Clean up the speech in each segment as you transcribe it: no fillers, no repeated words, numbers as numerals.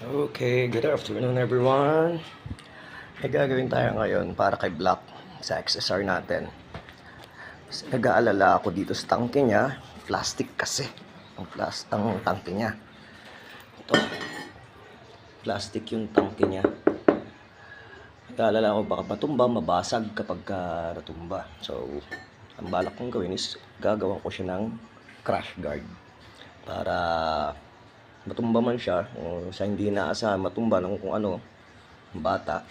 Okay, good afternoon everyone. May gagawin tayo ngayon para kay Black sa XSR natin. Kasi nag-aalala ako dito sa tangke niya. Plastic kasi. Ang tangke niya. Ito. Plastic yung tangke niya. Nag-aalala ako baka matumba, mabasag kapag natumba. So, ang balak kong gawin is gagawa ko siya ng crash guard. Para matumba man siya o sa hindi inaasahan matumba ng kung ano bata,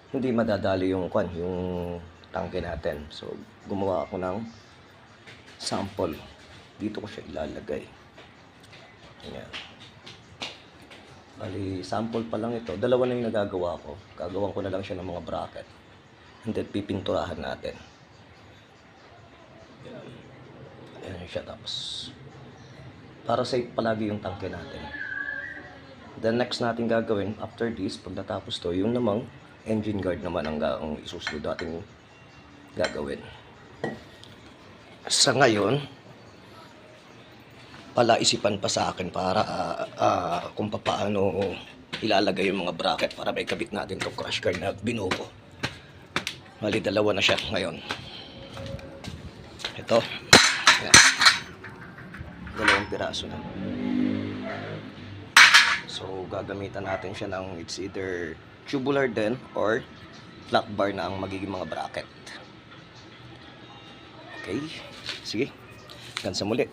hindi madadali yung tangke natin. So gumawa ako ng sample. Dito ko siya ilalagay. Ayan. Bali sample pa lang ito. Dalawa na yung nagagawa ko. Gagawan ko na lang siya ng mga bracket and then pipinturahan natin. Ayan siya. Tapos para safe palagi yung tangke natin. The next natin gagawin after this, pag natapos to, yung namang engine guard naman ang isusunod natin gagawin. Sa ngayon, palaisipan pa sa akin para kung paano ilalagay yung mga bracket para may kabit natin to crash guard na binuo ko. Bali, dalawa na siya ngayon. Ito. Ayan. Dalawang piraso na. So gagamitan natin siya ng it's either tubular din or flat bar na ang magiging mga bracket. Okay, sige, hanggang sa muli.